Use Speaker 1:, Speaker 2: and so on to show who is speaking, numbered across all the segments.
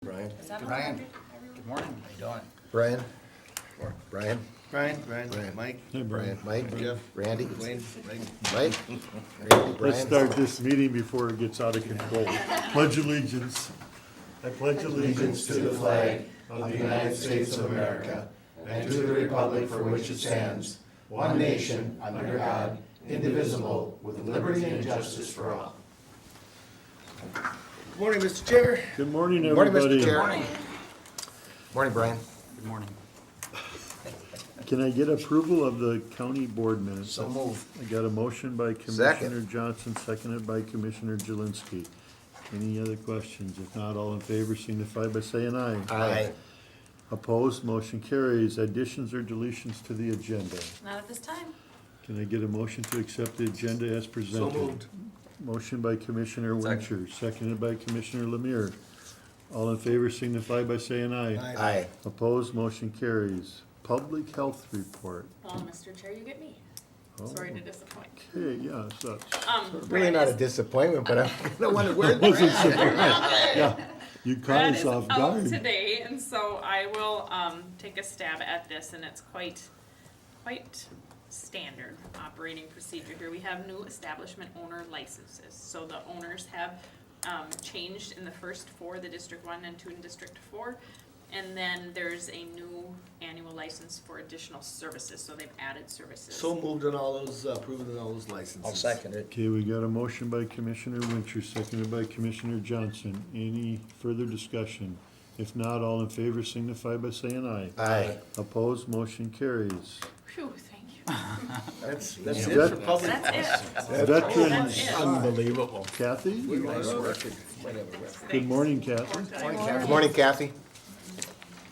Speaker 1: Brian.
Speaker 2: Brian. Good morning. How you doing?
Speaker 1: Brian. Brian.
Speaker 3: Brian, Mike,
Speaker 4: Hey,
Speaker 1: Brian. Mike.
Speaker 3: Jeff,
Speaker 1: Randy.
Speaker 3: Wayne, Mike.
Speaker 1: Mike. Randy. Brian.
Speaker 4: Let's start this meeting before it gets out of control. Pledge allegiance. I pledge allegiance
Speaker 5: to the flag of the United States of America and to the republic for which it stands, one nation, under God, indivisible, with liberty and justice for all.
Speaker 3: Good morning, Mr. Chair.
Speaker 4: Good morning,
Speaker 1: Morning,
Speaker 4: everybody.
Speaker 1: Mr. Chair. Morning, Brian.
Speaker 2: Good morning.
Speaker 4: Can I get approval of the county board minutes?
Speaker 1: So moved.
Speaker 4: I got a motion by Commissioner Johnson, seconded by Commissioner Jelinski. Any other questions? If not, all in favor signify by saying aye.
Speaker 1: Aye.
Speaker 4: Opposed, motion carries. Additions or deletions to the agenda?
Speaker 6: Not at this time.
Speaker 4: Can I get a motion to accept the agenda as presented?
Speaker 3: So moved.
Speaker 4: Motion by Commissioner Wincher, seconded by Commissioner Lemire. All in favor signify by saying aye.
Speaker 1: Aye.
Speaker 4: Opposed, motion carries. Public health report.
Speaker 6: Well, Mr. Chair, you get me. Sorry to disappoint.
Speaker 4: Okay, yeah, such.
Speaker 1: Really
Speaker 6: Brad
Speaker 1: not a
Speaker 6: is-
Speaker 1: disappointment, but I wonder where.
Speaker 4: Wasn't surprised. Yeah, you caught
Speaker 6: Brad
Speaker 4: us
Speaker 6: is
Speaker 4: off
Speaker 6: out
Speaker 4: guard.
Speaker 6: today, and so I will take a stab at this, and it's quite standard operating procedure here. We have new establishment owner licenses, so the owners have changed in the first four, the District 1 and 2 in District 4. And then there's a new annual license for additional services, so they've added services.
Speaker 3: So moved on all those, approved on all those licenses.
Speaker 2: I'll second it.
Speaker 4: Okay, we got a motion by Commissioner Wincher, seconded by Commissioner Johnson. Any further discussion? If not, all in favor signify by saying aye.
Speaker 1: Aye.
Speaker 4: Opposed, motion carries.
Speaker 6: Phew, thank you.
Speaker 3: That's
Speaker 4: Yeah.
Speaker 3: it for public.
Speaker 6: That's it.
Speaker 4: Veterans,
Speaker 6: That's it.
Speaker 3: Unbelievable.
Speaker 4: Kathy?
Speaker 3: Nice record. Whatever.
Speaker 4: Good morning, Kathy.
Speaker 1: Good morning, Kathy.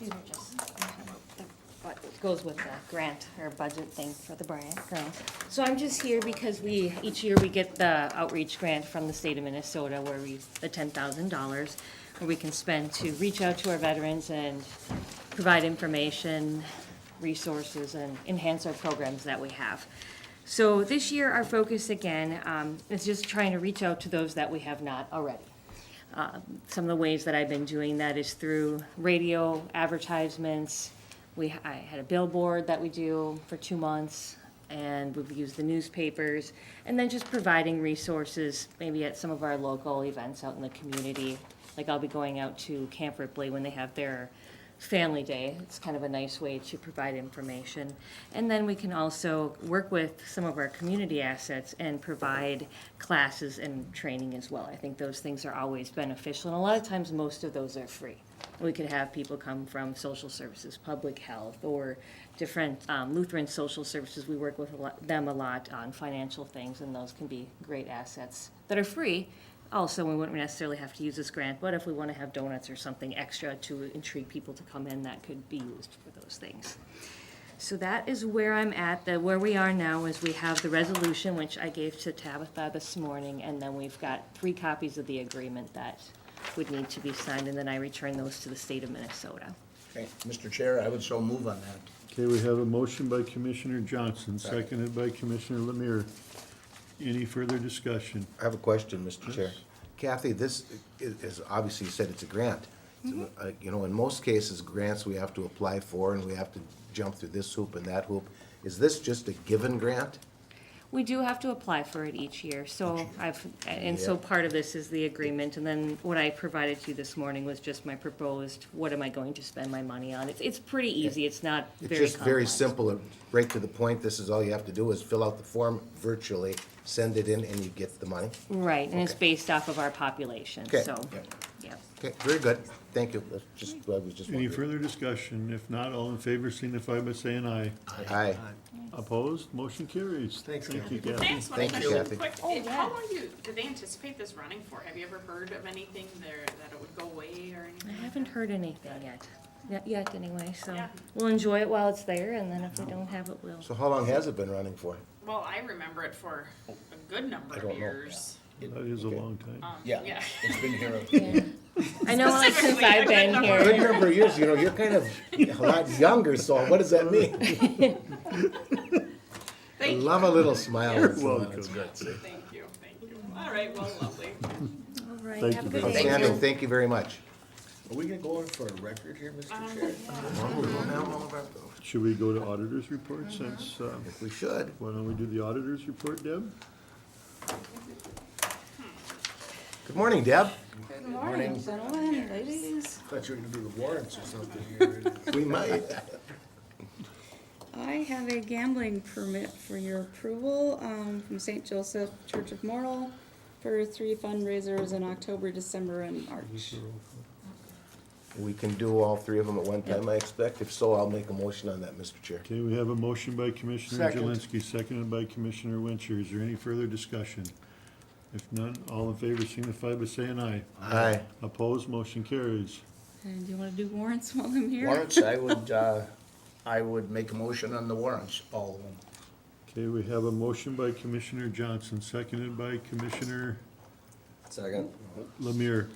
Speaker 7: These are just what goes with the grant or budget thing for the grant. So I'm just here because each year we get the outreach grant from the state of Minnesota where the $10,000 where we can spend to reach out to our veterans and provide information, resources, and enhance our programs that we have. So this year, our focus again is just trying to reach out to those that we have not already. Some of the ways that I've been doing that is through radio advertisements. I had a billboard that we do for 2 months, and we've used the newspapers, and then just providing resources, maybe at some of our local events out in the community. Like I'll be going out to Camp Ripley when they have their family day. It's kind of a nice way to provide information. And then we can also work with some of our community assets and provide classes and training as well. I think those things are always beneficial, and a lot of times most of those are free. We could have people come from social services, public health, or different Lutheran social services. We work with them a lot on financial things, and those can be great assets that are free. Also, we wouldn't necessarily have to use this grant, but if we want to have donuts or something extra to intrigue people to come in, that could be used for those things. So that is where I'm at. Where we are now is we have the resolution, which I gave to Tabitha this morning, and then we've got 3 copies of the agreement that would need to be signed, and then I return those to the state of Minnesota.
Speaker 2: Okay, Mr. Chair, I would so move on that.
Speaker 4: Okay, we have a motion by Commissioner Johnson, seconded by Commissioner Lemire. Any further discussion?
Speaker 1: I have a question, Mr. Chair. Kathy, this is obviously, you said it's a grant. So, you know, in most cases, grants we have to apply for and we have to jump through this hoop and that hoop. Is this just a given grant?
Speaker 7: We do have to apply for it each year, so so part of this is the agreement, and then what I provided to you this morning was just my proposed, what am I going to spend my money on? It's pretty easy, it's not
Speaker 1: It's
Speaker 7: very
Speaker 1: just very
Speaker 7: complex.
Speaker 1: simple and right to the point. This is all you have to do is fill out the form virtually, send it in, and you get the money.
Speaker 7: Right, and it's
Speaker 1: Okay.
Speaker 7: based off of our population,
Speaker 1: Okay.
Speaker 7: so,
Speaker 1: Yep.
Speaker 7: yeah.
Speaker 1: Okay, very good. Thank you. That's just, I was just
Speaker 4: Any
Speaker 1: wondering.
Speaker 4: further discussion? If not, all in favor signify by saying aye.
Speaker 1: Aye.
Speaker 4: Opposed, motion carries.
Speaker 3: Thanks,
Speaker 4: Thank you,
Speaker 3: Kathy.
Speaker 4: Kathy.
Speaker 6: Thanks, one
Speaker 1: Thank you,
Speaker 6: question
Speaker 1: Kathy.
Speaker 6: quick.
Speaker 7: Oh, yeah.
Speaker 6: How long do they anticipate this running for? Have you ever heard of anything there that it would go away or anything?
Speaker 7: I
Speaker 6: like
Speaker 7: haven't
Speaker 6: that?
Speaker 7: heard anything yet, not yet anyway, so
Speaker 6: Yeah.
Speaker 7: we'll enjoy it while it's there, and then if we don't have it, we'll.
Speaker 1: So how long has it been running for?
Speaker 6: Well, I remember it for a good number
Speaker 1: I
Speaker 6: of
Speaker 1: don't know.
Speaker 6: years.
Speaker 4: That is a long time.
Speaker 2: Yeah, it's been here.
Speaker 7: Yeah. I know, like, since
Speaker 6: Specifically,
Speaker 7: I've
Speaker 6: a
Speaker 7: been
Speaker 6: good
Speaker 1: Good
Speaker 7: here,
Speaker 1: number of years, you know, you're kind of a lot younger, so what does that mean? I
Speaker 6: Thank you,
Speaker 1: love a little smile.
Speaker 4: You're
Speaker 1: once in a while.
Speaker 4: welcome.
Speaker 1: It's good. See?
Speaker 6: thank you. All right, well, lovely.
Speaker 7: all right,
Speaker 4: Thank
Speaker 7: have a
Speaker 4: you
Speaker 7: good
Speaker 4: very
Speaker 7: day.
Speaker 4: much.
Speaker 1: Outstanding. Thank you very much.
Speaker 3: Are we gonna go in for a record here, Mr. Chair?
Speaker 1: Well, we don't have all of our-
Speaker 4: Should we go to auditor's report since,
Speaker 1: If we should.
Speaker 4: why don't we do the auditor's report, Deb?
Speaker 1: Good morning, Deb.
Speaker 8: Good morning, gentlemen, ladies.
Speaker 3: Thought you were gonna do the warrants or something here.
Speaker 1: We might.
Speaker 8: I have a gambling permit for your approval, from St. Joseph Church of Morrill for 3 fundraisers in October, December, and March.
Speaker 1: We can do all three of them at one time, I expect. If so, I'll make a motion on that, Mr. Chair.
Speaker 4: Okay, we have a motion by Commissioner
Speaker 3: Second.
Speaker 4: Jelinski, seconded by Commissioner Wincher. Is there any further discussion? If none, all in favor signify by saying aye.
Speaker 1: Aye.
Speaker 4: Opposed, motion carries.
Speaker 8: And do you wanna do warrants while I'm here?
Speaker 2: Warrants, I would make a motion on the warrants, all of them.
Speaker 4: Okay, we have a motion by Commissioner Johnson, seconded by Commissioner
Speaker 3: Second.
Speaker 4: Lemire.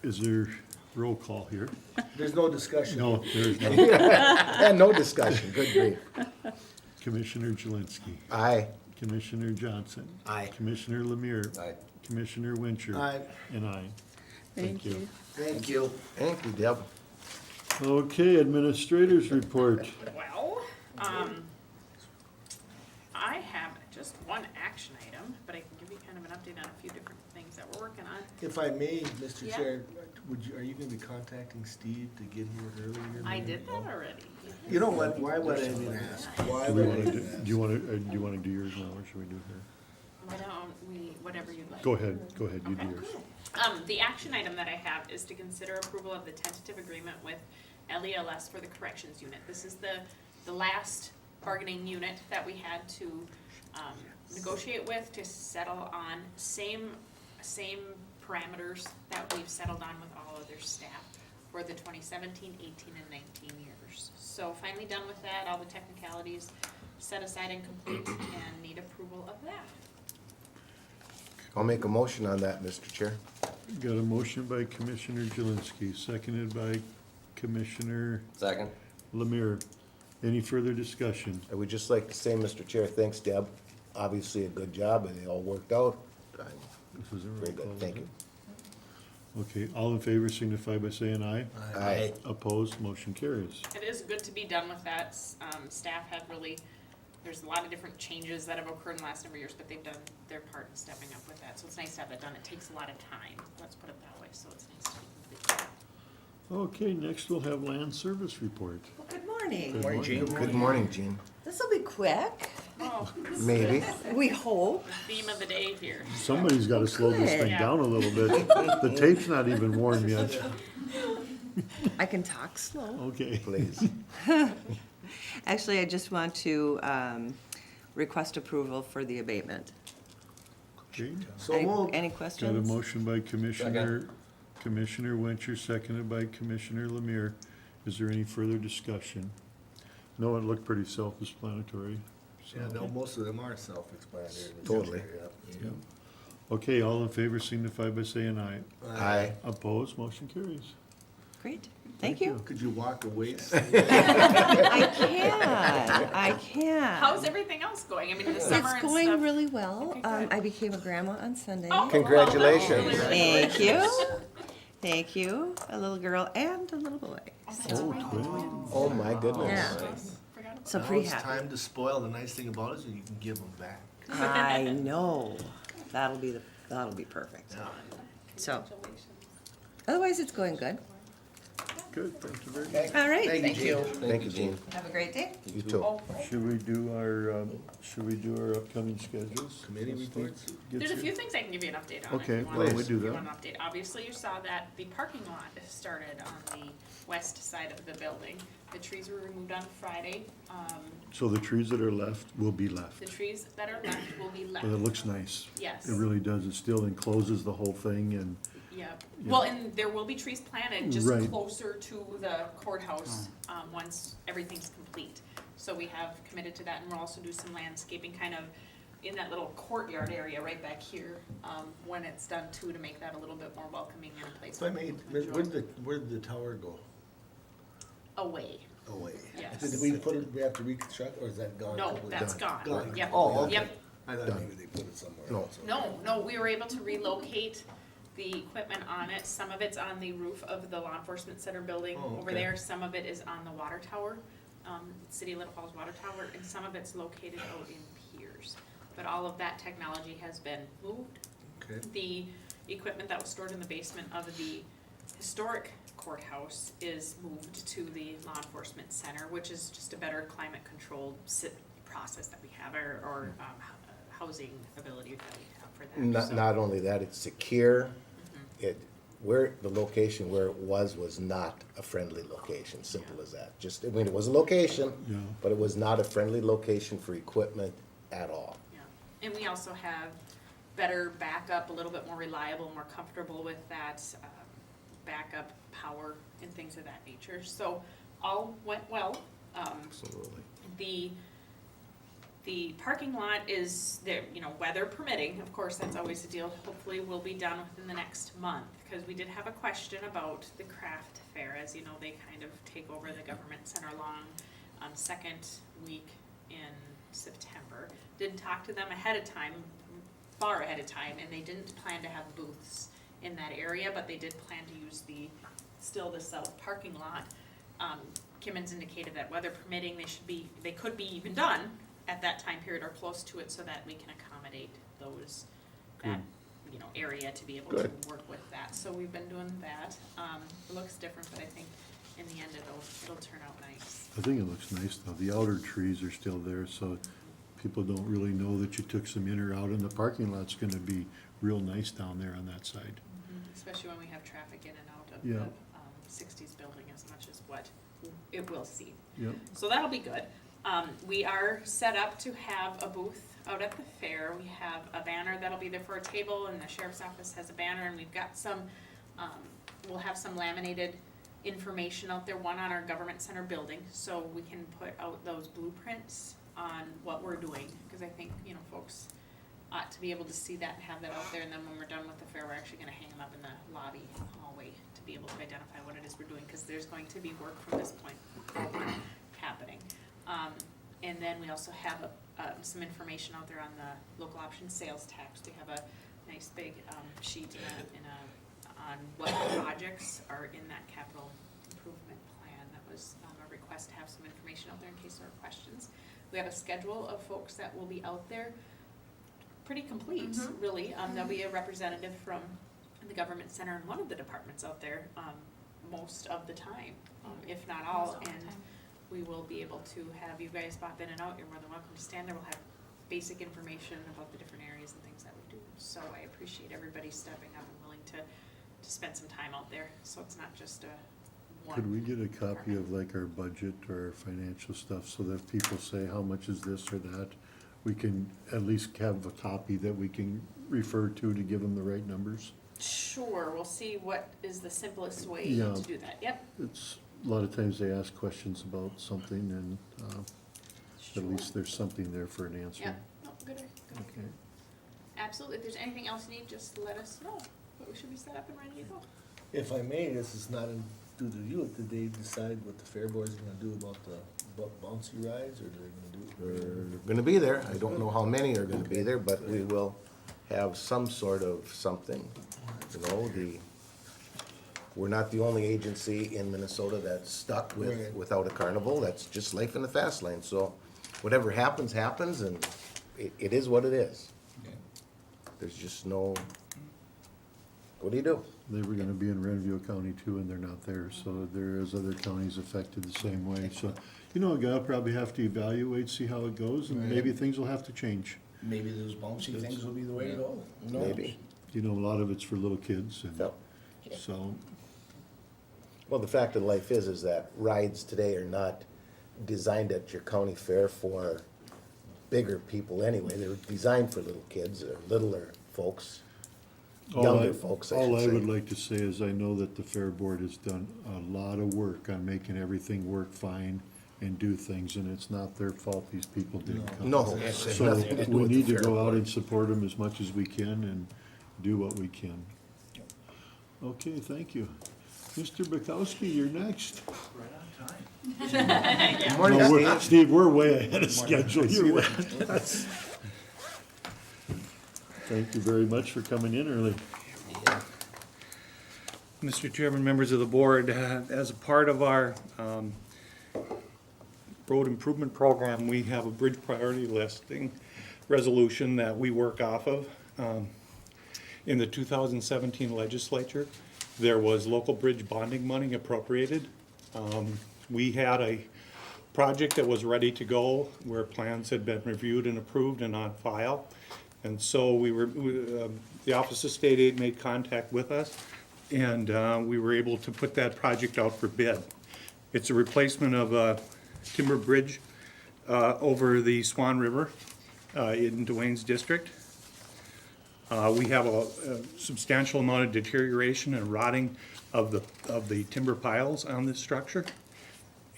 Speaker 4: Is there roll call here?
Speaker 3: There's no discussion.
Speaker 4: No, there's not.
Speaker 1: And no discussion, good grief.
Speaker 4: Commissioner Jelinski,
Speaker 1: Aye.
Speaker 4: Commissioner Johnson.
Speaker 2: Aye.
Speaker 4: Commissioner Lemire.
Speaker 3: Aye.
Speaker 4: Commissioner Wincher.
Speaker 3: Aye.
Speaker 4: And aye.
Speaker 8: Thank you.
Speaker 2: Thank you.
Speaker 1: Thank you, Deb.
Speaker 4: Okay, administrators report.
Speaker 6: Well, I have just one action item, but I can give you kind of an update on a few different things that we're working on.
Speaker 3: If I may, Mr.
Speaker 6: Yeah.
Speaker 3: Chair, are you gonna be contacting Steve to get here earlier?
Speaker 6: I did that already.
Speaker 3: You know what, why would I even ask? Why
Speaker 4: Do we
Speaker 3: would I
Speaker 4: wanna
Speaker 3: even
Speaker 4: do,
Speaker 3: ask?
Speaker 4: do you wanna do yours now, or should we do her?
Speaker 6: Why don't we, whatever you'd like.
Speaker 4: Go ahead, you
Speaker 6: Okay.
Speaker 4: do yours.
Speaker 6: The action item that I have is to consider approval of the tentative agreement with LELS for the corrections unit. This is the last bargaining unit that we had to, negotiate with to settle on same parameters that we've settled on with all other staff for the 2017, 18, and 19 years. So finally done with that, all the technicalities set aside and complete, and need approval of that.
Speaker 1: I'll make a motion on that, Mr. Chair.
Speaker 4: Got a motion by Commissioner Jelinski, seconded by Commissioner
Speaker 3: Second.
Speaker 4: Lemire. Any further discussion?
Speaker 1: I would just like to say, Mr. Chair, thanks, Deb. Obviously a good job, and it all worked out.
Speaker 4: This was a roll
Speaker 1: Very
Speaker 4: call,
Speaker 1: good, thank you.
Speaker 4: Okay, all in favor signify by saying aye.
Speaker 1: Aye.
Speaker 4: Opposed, motion carries.
Speaker 6: It is good to be done with that. Staff had really, there's a lot of different changes that have occurred in the last number of years, but they've done their part in stepping up with that. So it's nice to have that done. It takes a lot of time, let's put it that way, so it's nice to be complete.
Speaker 4: Okay, next we'll have land service report.
Speaker 9: Well, good morning.
Speaker 4: Good
Speaker 2: Morning, Gene.
Speaker 1: Good morning, Jean.
Speaker 9: This will be quick,
Speaker 6: Oh,
Speaker 1: Maybe.
Speaker 9: we hope.
Speaker 6: theme of the day here.
Speaker 4: Somebody's gotta slow this thing
Speaker 6: Yeah.
Speaker 4: down a little bit. The tape's not even warm yet.
Speaker 9: I can talk slow.
Speaker 4: Okay.
Speaker 1: Please.
Speaker 9: Actually, I just want to request approval for the abatement.
Speaker 4: Okay.
Speaker 3: So
Speaker 9: Any-
Speaker 3: moved.
Speaker 9: Any
Speaker 4: Got a
Speaker 9: questions?
Speaker 4: motion by Commissioner Wincher, seconded by Commissioner Lemire. Is there any further discussion? No, it looked pretty self-explanatory.
Speaker 3: Yeah, no, most of them are self-explanatory. Mr.
Speaker 1: Totally.
Speaker 3: Chair, yeah.
Speaker 4: Okay, all in favor signify by saying aye.
Speaker 1: Aye.
Speaker 4: Opposed, motion carries.
Speaker 9: Great, thank you.
Speaker 3: Could you walk away?
Speaker 9: I can.
Speaker 6: How's everything else going? I mean, the summer
Speaker 9: It's
Speaker 6: and
Speaker 9: going
Speaker 6: stuff.
Speaker 9: really well.
Speaker 6: Okay, good.
Speaker 9: I became a grandma on Sunday.
Speaker 6: Oh,
Speaker 1: Congratulations.
Speaker 6: well, that's really
Speaker 9: Thank you. Thank you. A little girl and a little boy.
Speaker 4: Oh, twins.
Speaker 1: Oh, my goodness.
Speaker 9: Yeah.
Speaker 6: Forgot about
Speaker 9: So
Speaker 3: Now
Speaker 9: pretty
Speaker 3: it's
Speaker 9: happy.
Speaker 3: time to spoil. The nice thing about it is you can give them back.
Speaker 9: I know. That'll be perfect.
Speaker 3: Yeah.
Speaker 9: So, otherwise, it's going good.
Speaker 4: Good, thank you very much.
Speaker 9: All right.
Speaker 2: Thank you.
Speaker 1: Thank you, Jean.
Speaker 9: Have a great day.
Speaker 1: You too.
Speaker 4: Should we do our upcoming schedules?
Speaker 3: Committee reports?
Speaker 4: Get
Speaker 6: There's a
Speaker 4: you-
Speaker 6: few things I can give you an update on. if
Speaker 4: Okay,
Speaker 6: you want-
Speaker 4: why don't we
Speaker 6: if
Speaker 4: do
Speaker 6: you
Speaker 4: that?
Speaker 6: want an update. Obviously, you saw that the parking lot started on the west side of the building. The trees were removed on Friday.
Speaker 4: So the trees that are left will be left.
Speaker 6: The trees that are left will be left.
Speaker 4: But it looks nice.
Speaker 6: Yes.
Speaker 4: It really does. It still encloses the whole thing and,
Speaker 6: Yep. Well, and there will be trees planted just
Speaker 4: Right.
Speaker 6: closer to the courthouse, once everything's complete. So we have committed to that, and we'll also do some landscaping kind of in that little courtyard area right back here, when it's done too, to make that a little bit more welcoming and a place.
Speaker 3: So I
Speaker 6: where
Speaker 3: made,
Speaker 6: people can enjoy.
Speaker 3: where did the tower go?
Speaker 6: Away.
Speaker 3: Away.
Speaker 6: Yes.
Speaker 3: Did we put it, we have to reconstruct, or is that gone?
Speaker 6: No,
Speaker 3: completely?
Speaker 6: that's gone.
Speaker 3: Gone.
Speaker 6: Yep.
Speaker 3: Oh, okay.
Speaker 6: Yep.
Speaker 3: I thought
Speaker 1: Done.
Speaker 3: maybe they put it somewhere
Speaker 1: No.
Speaker 3: else.
Speaker 6: No, we were able to relocate the equipment on it. Some of it's on the roof of the law enforcement center building
Speaker 3: Oh,
Speaker 6: over
Speaker 3: okay.
Speaker 6: there. Some of it is on the water tower, City of Little Falls Water Tower, and some of it's located out in piers. But all of that technology has been moved.
Speaker 3: Okay.
Speaker 6: The equipment that was stored in the basement of the historic courthouse is moved to the law enforcement center, which is just a better climate controlled process that we have, or housing ability that we have for that.
Speaker 1: Not,
Speaker 6: So-
Speaker 1: not only that, it's secure. It, where, the location where it was not a friendly location, simple as that. Just, I mean, it was a location,
Speaker 4: Yeah.
Speaker 1: but it was not a friendly location for equipment at all.
Speaker 6: Yeah, and we also have better backup, a little bit more reliable, more comfortable with that, backup power and things of that nature. So all went well.
Speaker 1: Absolutely.
Speaker 6: The parking lot is there, you know, weather permitting, of course, that's always a deal. Hopefully we'll be done within the next month, because we did have a question about the craft fair. As you know, they kind of take over the government center long, second week in September. Did talk to them ahead of time, far ahead of time, and they didn't plan to have booths in that area, but they did plan to use the south parking lot. Kimmons indicated that weather permitting, they could be even done at that time period or close to it, so that we can accommodate that, you know, area to be able to
Speaker 1: Good.
Speaker 6: work with that. So we've been doing that. It looks different, but I think in the end it'll turn out nice.
Speaker 4: I think it looks nice though. The outer trees are still there, so people don't really know that you took some in or out, and the parking lot's gonna be real nice down there on that side.
Speaker 6: Especially when we have traffic in and out of
Speaker 4: Yeah.
Speaker 6: the 60s building as much as what it will see.
Speaker 4: Yep.
Speaker 6: So that'll be good. We are set up to have a booth out at the fair. We have a banner that'll be there for a table, and the sheriff's office has a banner, and we've got some, we'll have some laminated information out there, one on our government center building, so we can put out those blueprints on what we're doing, because I think, you know, folks ought to be able to see that and have that out there, and then when we're done with the fair, we're actually gonna hang them up in the lobby hallway to be able to identify what it is we're doing, because there's going to be work from this point forward happening. And then we also have some information out there on the local option sales tax. We have a nice big sheet on what projects are in that capital improvement plan. That was a request to have some information out there in case there are questions. We have a schedule of folks that will be out there, pretty complete, really. There'll be a representative from the government center and one of the departments out there most of the time, if not all. And we will be able to have you guys pop in and out. You're more than welcome to stand there. We'll have basic information about the different areas and things that we do. So I appreciate everybody stepping up and willing to spend some time out there, so it's not just a one.
Speaker 4: Could we get a copy of like our budget or our financial stuff, so that if people say, how much is this or that, we can at least have a copy that we can refer to give them the right numbers?
Speaker 6: Sure, we'll see what is the simplest way
Speaker 4: Yeah.
Speaker 6: to do that. Yep.
Speaker 4: It's, a lot of times they ask questions about something, and
Speaker 6: Sure.
Speaker 4: at least there's something there for an answer.
Speaker 6: Yep. No, good.
Speaker 4: Okay.
Speaker 6: Absolutely. If there's anything else you need, just let us know. But we should be set up and ready to go.
Speaker 3: If I may, this is not due to you, did they decide what the fair board's gonna do about the bouncy rides, or they're gonna do?
Speaker 1: They're gonna be there. I don't know how many are gonna be there, but we will have some sort of something. You know, we're not the only agency in Minnesota that's stuck
Speaker 3: Right.
Speaker 1: without a carnival. That's just life in the fast lane. So whatever happens, happens, and it is what it is. There's just no, what do you do?
Speaker 4: They were gonna be in Renville County too, and they're not there, so there is other counties affected the same way, so, you know, I'll probably have to evaluate, see how it goes, and
Speaker 3: Right.
Speaker 4: maybe things will have to change.
Speaker 2: Maybe those bouncy things will be the way to go. Who knows?
Speaker 1: Maybe.
Speaker 4: You know, a lot of it's for little kids, and
Speaker 1: Yep.
Speaker 4: so,
Speaker 1: Well, the fact of life is that rides today are not designed at your county fair for bigger people anyway. They're designed for little kids or littler folks, younger folks, I
Speaker 4: all I
Speaker 1: should
Speaker 4: would
Speaker 1: say.
Speaker 4: like to say is I know that the Fair Board has done a lot of work on making everything work fine and do things, and it's not their fault these people didn't come.
Speaker 1: No, it's has
Speaker 4: So
Speaker 1: nothing to do
Speaker 4: we
Speaker 1: with
Speaker 4: need
Speaker 1: the
Speaker 4: to
Speaker 1: fair
Speaker 4: go out
Speaker 1: board.
Speaker 4: and support them as much as we can and do what we can. Okay, thank you. Mr. Bukowski, you're next.
Speaker 1: Good morning,
Speaker 4: No,
Speaker 1: Steve.
Speaker 4: Steve, we're way ahead of schedule. You're way- Thank you very much for coming in early.
Speaker 10: Mr. Chairman, members of the board, as a part of our road improvement program, we have a bridge priority listing resolution that we work off of. In the 2017 legislature, there was local bridge bonding money appropriated. We had a project that was ready to go, where plans had been reviewed and approved and on file. And so the Office of State Aid made contact with us, and we were able to put that project out for bid. It's a replacement of a timber bridge over the Swan River in Duane's district. We have a substantial amount of deterioration and rotting of the timber piles on this structure.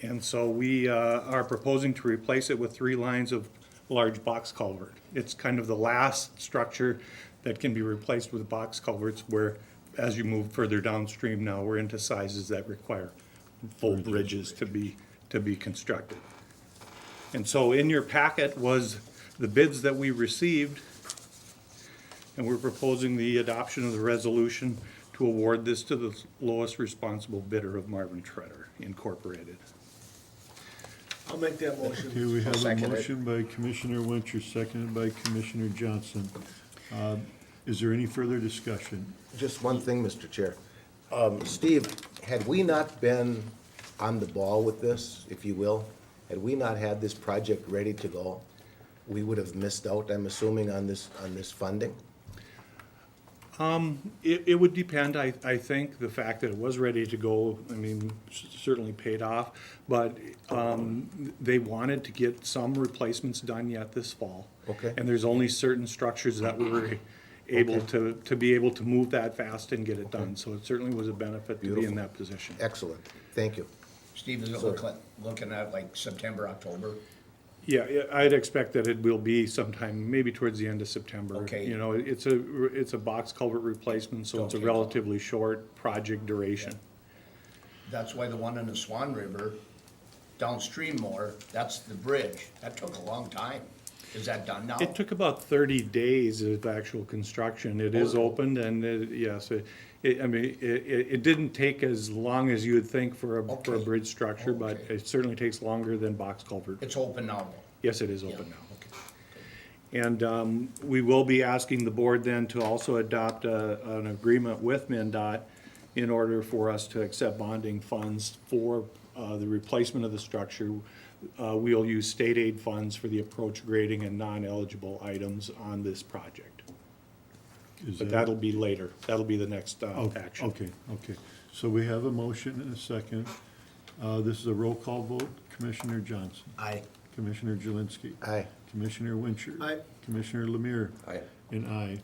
Speaker 10: And so we are proposing to replace it with 3 lines of large box culvert. It's kind of the last structure that can be replaced with box culverts, where as you move further downstream now, we're into sizes that require full bridges to be constructed. And so in your packet was the bids that we received, and we're proposing the adoption of the resolution to award this to the lowest responsible bidder of Marvin Treader Incorporated.
Speaker 3: I'll make that motion.
Speaker 4: Okay, we have a
Speaker 2: Second it.
Speaker 4: motion by Commissioner Wincher, seconded by Commissioner Johnson. Is there any further discussion?
Speaker 1: Just one thing, Mr. Chair. Steve, had we not been on the ball with this, if you will, had we not had this project ready to go, we would have missed out, I'm assuming, on this funding?
Speaker 10: It would depend, I think, the fact that it was ready to go, I mean, certainly paid off, but they wanted to get some replacements done yet this fall.
Speaker 1: Okay.
Speaker 10: And there's only certain structures that we were able to be able to move that fast and get it done, so it certainly was a benefit to be in
Speaker 1: Beautiful.
Speaker 10: that position.
Speaker 1: Excellent, thank you.
Speaker 2: Steve, is it looking at like September, October?
Speaker 10: Yeah, I'd expect that it will be sometime, maybe towards the end of September.
Speaker 2: Okay.
Speaker 10: You know, it's a box culvert replacement, so it's a
Speaker 2: Okay.
Speaker 10: relatively short project duration.
Speaker 2: That's why the one in the Swan River, downstream more, that's the bridge. That took a long time. Is that done now?
Speaker 10: It took about 30 days of actual construction. It is opened, and yes, it didn't take as long as you would think for a
Speaker 2: Okay.
Speaker 10: bridge structure, but
Speaker 2: Okay.
Speaker 10: it certainly takes longer than box culvert.
Speaker 2: It's open now, though.
Speaker 10: Yes, it is
Speaker 2: Yeah,
Speaker 10: open now.
Speaker 2: okay.
Speaker 10: And we will be asking the board then to also adopt an agreement with MnDOT in order for us to accept bonding funds for the replacement of the structure. We'll use state aid funds for the approach grading and non-eligible items on this project.
Speaker 4: Is
Speaker 10: But
Speaker 4: that-
Speaker 10: that'll be later. That'll be the next action.
Speaker 4: Okay, okay. So we have a motion and a second. This is a roll call vote. Commissioner Johnson.
Speaker 2: Aye.
Speaker 4: Commissioner Jelinski.
Speaker 1: Aye.
Speaker 4: Commissioner Wincher.
Speaker 3: Aye.
Speaker 4: Commissioner Lemire.
Speaker 1: Aye.
Speaker 4: And aye.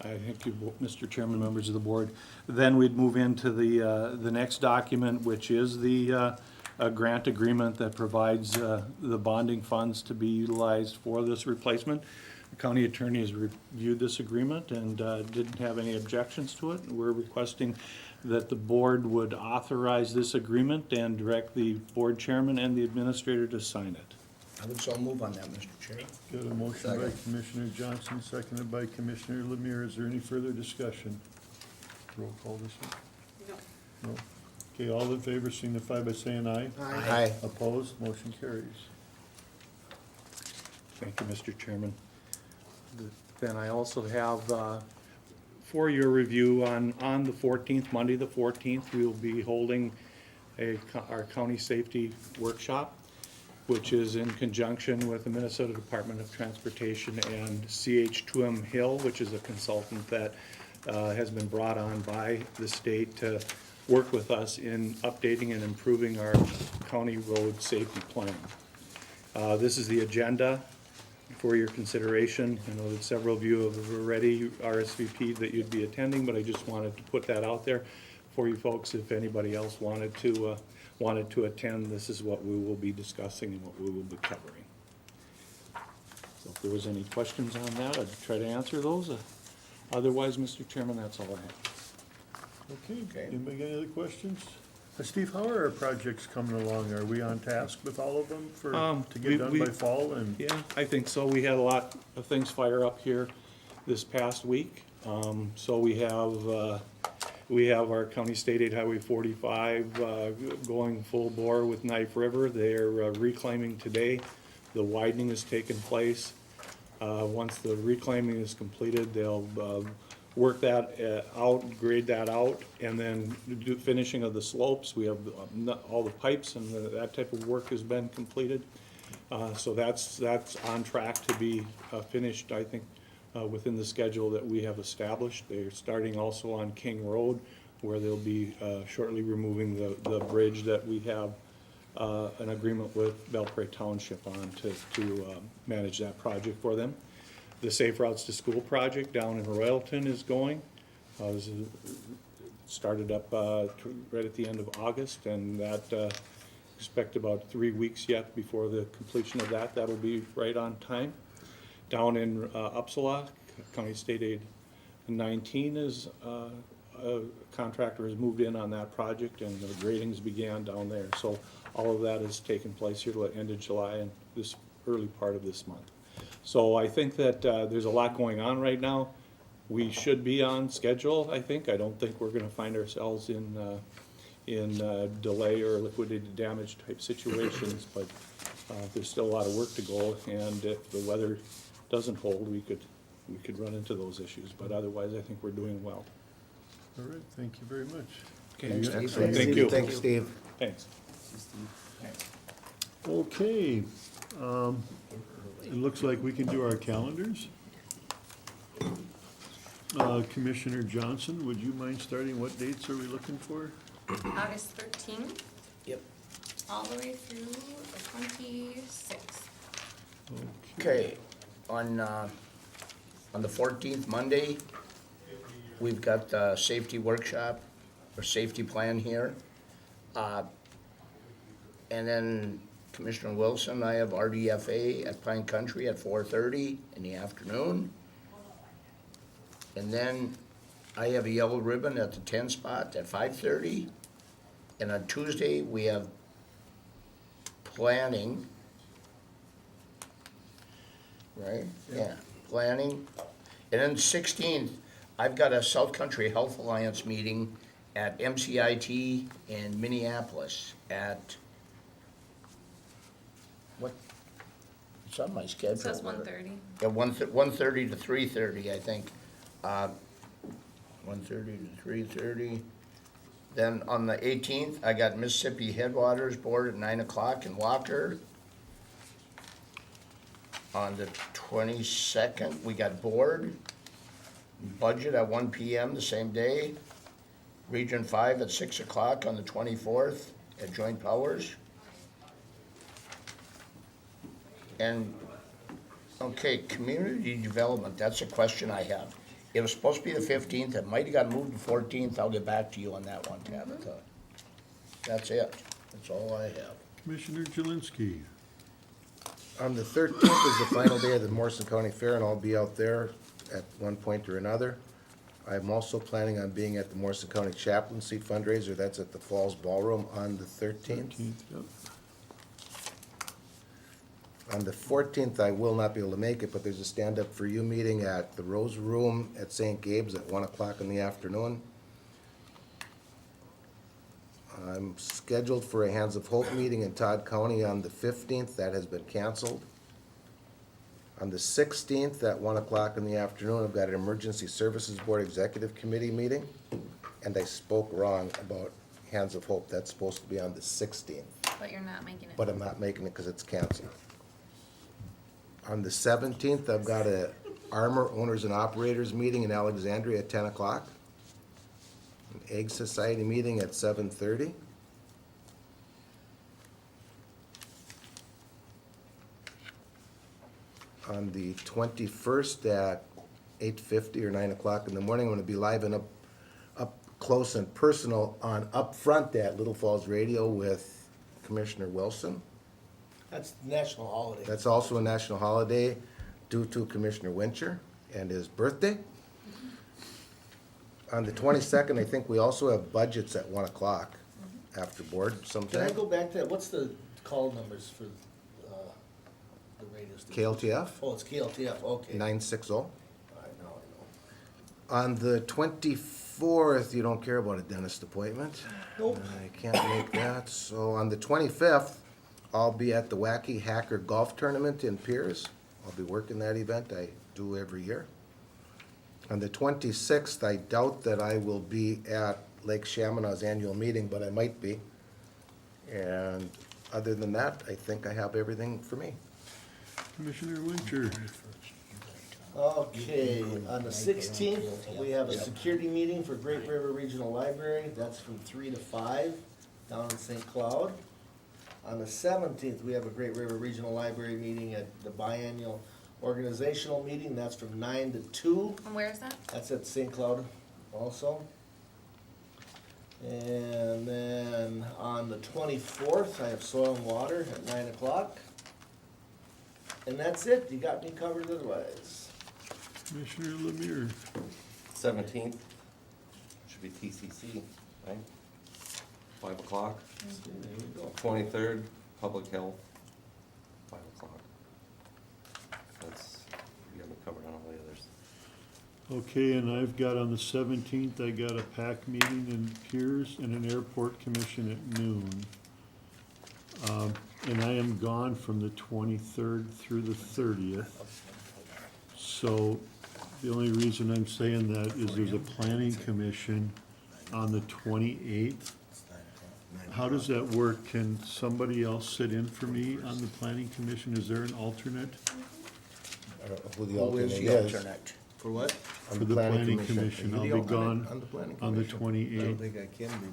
Speaker 10: I thank you, Mr. Chairman, members of the board. Then we'd move into the next document, which is the grant agreement that provides the bonding funds to be utilized for this replacement. The county attorney has reviewed this agreement and didn't have any objections to it. We're requesting that the board would authorize this agreement and direct the board chairman and the administrator to sign it.
Speaker 2: I would so move on that, Mr. Chair.
Speaker 4: Got a motion by Commissioner Johnson, seconded by Commissioner Lemire. Is there any further discussion? Roll call this one.
Speaker 6: No.
Speaker 4: No? Okay, all in favor signify by saying aye.
Speaker 1: Aye.
Speaker 4: Opposed, motion carries.
Speaker 10: Thank you, Mr. Chairman. Then I also have, for your review, on the 14th, Monday the 14th, we will be holding our county safety workshop, which is in conjunction with the Minnesota Department of Transportation and CH2M Hill, which is a consultant that has been brought on by the state to work with us in updating and improving our county road safety plan. This is the agenda for your consideration. I know that several of you have already RSVP'd that you'd be attending, but I just wanted to put that out there for you folks. If anybody else wanted to attend, this is what we will be discussing and what we will be covering. So if there was any questions on that, I'd try to answer those. Otherwise, Mr. Chairman, that's all I have.
Speaker 4: Okay, anybody got any other questions? Steve, how are our projects coming along? Are we on task with all of them to get done by fall and?
Speaker 10: Yeah, I think so. We had a lot of things fire up here this past week. So we have, We have our County State Aid Highway 45 going full bore with Knife River. They're reclaiming today. The widening has taken place. Once the reclaiming is completed, they'll work that out, grade that out, and then do finishing of the slopes. We have all the pipes and that type of work has been completed. So that's on track to be finished, I think, within the schedule that we have established. They're starting also on King Road, where they'll be shortly removing the bridge that we have an agreement with Belpre Township on to manage that project for them. The Safe Routes to School project down in Royalton is going. Started up right at the end of August, and that expect about 3 weeks yet before the completion of that. That'll be right on time. Down in Upsala, County State Aid 19 is, a contractor has moved in on that project, and the gradings began down there. So all of that has taken place here till the end of July and this early part of this month. So I think that there's a lot going on right now. We should be on schedule, I think. I don't think we're gonna find ourselves in delay or liquidated damage type situations, but there's still a lot of work to go, and if the weather doesn't hold, we could run into those issues, but otherwise, I think we're doing well.
Speaker 4: All right, thank you very much.
Speaker 10: Okay,
Speaker 1: Excellent.
Speaker 10: thank you.
Speaker 1: Thank you, Steve.
Speaker 10: Thanks.
Speaker 4: Okay, it looks like we can do our calendars. Commissioner Johnson, would you mind starting? What dates are we looking for?
Speaker 11: August 13th,
Speaker 2: Yep.
Speaker 11: all the way through the 26th.
Speaker 2: Okay, on the 14th, Monday, we've got the safety workshop, or safety plan here. And then Commissioner Wilson, I have RDFA at Pine Country at 4:30 in the afternoon. And then I have a yellow ribbon at the 10 spot at 5:30. And on Tuesday, we have planning. Right? Yeah, planning. And then 16th, I've got a South Country Health Alliance meeting at MCIT in Minneapolis at, what, it's on my schedule.
Speaker 11: It says
Speaker 2: there.
Speaker 11: 1:30.
Speaker 2: Yeah, 1:30 to 3:30, I think. 1:30 to 3:30. Then on the 18th, I got Mississippi Headwaters Board at 9 o'clock in Walker. On the 22nd, we got board, budget at 1 PM the same day. Region 5 at 6 o'clock on the 24th at Joint Powers. And, okay, community development, that's a question I have. It was supposed to be the 15th, it might have got moved to 14th, I'll get back to you on that one, Tabitha. That's it, that's all I have.
Speaker 4: Commissioner Jelinski.
Speaker 1: On the 13th is the final day of the Morrison County Fair, and I'll be out there at one point or another. I'm also planning on being at the Morrison County Chaplaincy fundraiser. That's at the Falls Ballroom on the 13th.
Speaker 4: Yep.
Speaker 1: On the 14th, I will not be able to make it, but there's a Stand Up For You meeting at the Rose Room at St. Gabe's at 1 o'clock in the afternoon. I'm scheduled for a Hands of Hope meeting in Todd County on the 15th. That has been canceled. On the 16th, at 1 o'clock in the afternoon, I've got an Emergency Services Board Executive Committee meeting. And I spoke wrong about Hands of Hope. That's supposed to be on the 16th,
Speaker 11: But you're not making it.
Speaker 1: but I'm not making it because it's canceled. On the 17th, I've got a Armor Owners and Operators meeting in Alexandria at 10 o'clock. An Egg Society meeting at 7:30. On the 21st at 8:50 or 9 o'clock in the morning, I'm gonna be live and up close and personal on Up Front at Little Falls Radio with Commissioner Wilson.
Speaker 3: That's national holiday.
Speaker 1: That's also a national holiday due to Commissioner Wincher and his birthday. On the 22nd, I think we also have budgets at 1 o'clock after board
Speaker 3: Can I
Speaker 1: sometime.
Speaker 3: go back to that? What's the call numbers for, the radio station?
Speaker 1: KLTF,
Speaker 3: Oh, it's KLTF, okay.
Speaker 1: 960.
Speaker 3: I know.
Speaker 1: On the 24th, 24th, you don't care about a dentist appointment.
Speaker 3: Nope.
Speaker 1: I can't make that. So on the 25th, I'll be at the Wacky Hacker Golf Tournament in Piers. I'll be working that event. I do every year. On the 26th, I doubt that I will be at Lake Chaminaw's annual meeting, but I might be. And other than that, I think I have everything for me.
Speaker 4: Commissioner Winter.
Speaker 3: Okay, on the 16th, we have a security meeting for Great River Regional Library. That's from 3 to 5 down in St. Cloud. On the 17th, we have a Great River Regional Library meeting at the biannual organizational meeting. That's from 9 to 2.
Speaker 11: And where is that?
Speaker 3: That's at St. Cloud also. And then on the 24th, I have Soil and Water at 9 o'clock. And that's it. You got me covered otherwise.
Speaker 4: Commissioner Lemire.
Speaker 12: 17th should be TCC, right? 5 o'clock.
Speaker 3: There you go.
Speaker 12: 23rd, Public Health, 5 o'clock. That's, you got me covered on all the others.
Speaker 4: Okay, and I've got on the 17th, I got a PAC meeting in Piers and an airport commission at noon. And I am gone from the 23rd through the 30th. So the only reason I'm saying that is there's a planning commission on the 28th. How does that work? Can somebody else sit in for me on the planning commission? Is there an alternate
Speaker 1: I don't know who the
Speaker 2: Who
Speaker 1: alternate
Speaker 2: is the
Speaker 1: is.
Speaker 2: alternate?
Speaker 3: For what?
Speaker 1: On
Speaker 4: for the planning commission?
Speaker 1: Are
Speaker 4: I'll
Speaker 1: you the
Speaker 4: be
Speaker 1: alternate
Speaker 4: gone
Speaker 1: on the planning
Speaker 4: on the
Speaker 1: commission?
Speaker 3: I don't
Speaker 4: 28th.
Speaker 3: think I can be,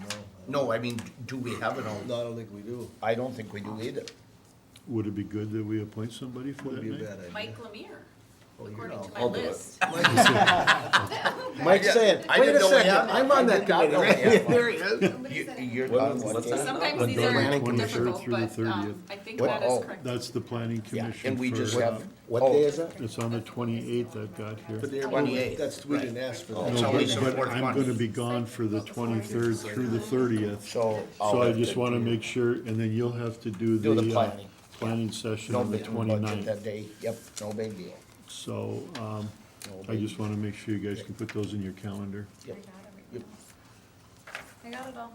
Speaker 3: no.
Speaker 2: No, I mean, do we have it on?
Speaker 3: No, I don't think we do.
Speaker 2: I don't think we do either.
Speaker 4: Would it be good that we appoint somebody for that
Speaker 3: Wouldn't be a
Speaker 4: night?
Speaker 3: bad idea.
Speaker 6: Mike Lemire,
Speaker 3: Well,
Speaker 6: according
Speaker 3: you're
Speaker 6: to
Speaker 3: out.
Speaker 6: my
Speaker 12: I'll do it.
Speaker 6: list.
Speaker 1: Mike's saying,
Speaker 2: I
Speaker 1: wait
Speaker 2: didn't
Speaker 1: a
Speaker 2: know we
Speaker 1: second,
Speaker 2: had-
Speaker 1: I'm on
Speaker 2: I
Speaker 1: that
Speaker 2: did not
Speaker 1: committee.
Speaker 2: know we
Speaker 1: right?
Speaker 2: had one.
Speaker 1: There he is.
Speaker 11: Somebody said.
Speaker 2: You're
Speaker 12: What-
Speaker 2: done
Speaker 12: what's
Speaker 2: with
Speaker 12: that?
Speaker 2: it.
Speaker 6: Sometimes
Speaker 4: I'm
Speaker 6: these
Speaker 4: done
Speaker 6: are
Speaker 4: the 23rd
Speaker 6: difficult,
Speaker 4: through the
Speaker 6: but,
Speaker 4: 30th.
Speaker 6: I think
Speaker 1: What?
Speaker 6: that
Speaker 2: Oh,
Speaker 6: is correct.
Speaker 4: That's the planning
Speaker 2: Yeah,
Speaker 4: commission
Speaker 2: and we just
Speaker 4: for,
Speaker 2: have.
Speaker 1: What
Speaker 2: oh,
Speaker 1: day is that?
Speaker 4: it's on the 28th I've got here.
Speaker 3: But they're,
Speaker 2: 28th,
Speaker 3: that's, we didn't ask for
Speaker 2: Oh,
Speaker 3: that.
Speaker 2: it's
Speaker 4: No,
Speaker 2: only
Speaker 4: but,
Speaker 2: the
Speaker 4: but
Speaker 2: fourth
Speaker 4: I'm
Speaker 2: one.
Speaker 4: gonna be gone for the 23rd through the 30th.
Speaker 2: So. I'll
Speaker 4: So I
Speaker 2: have
Speaker 4: just
Speaker 2: to
Speaker 4: wanna
Speaker 2: do-
Speaker 4: make sure, and then you'll have to do
Speaker 2: Do the
Speaker 4: the,
Speaker 2: planning.
Speaker 4: planning session
Speaker 2: No
Speaker 4: on the
Speaker 2: big budget
Speaker 4: 29th.
Speaker 2: that day, yep, no big deal.
Speaker 4: So,
Speaker 2: No
Speaker 4: I
Speaker 2: big
Speaker 4: just wanna make sure you guys can put those in your calendar.
Speaker 11: I got everything. I got it all.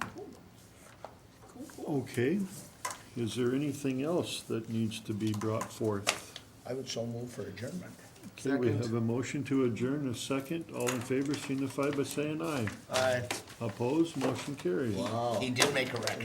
Speaker 4: Okay, is there anything else that needs to be brought forth?
Speaker 2: I would so move for adjournment.
Speaker 4: Okay, we have a motion to adjourn, a second. All in favor signify by saying aye.
Speaker 3: Aye.
Speaker 4: Opposed, motion carries.
Speaker 3: Wow.
Speaker 2: He did make a record.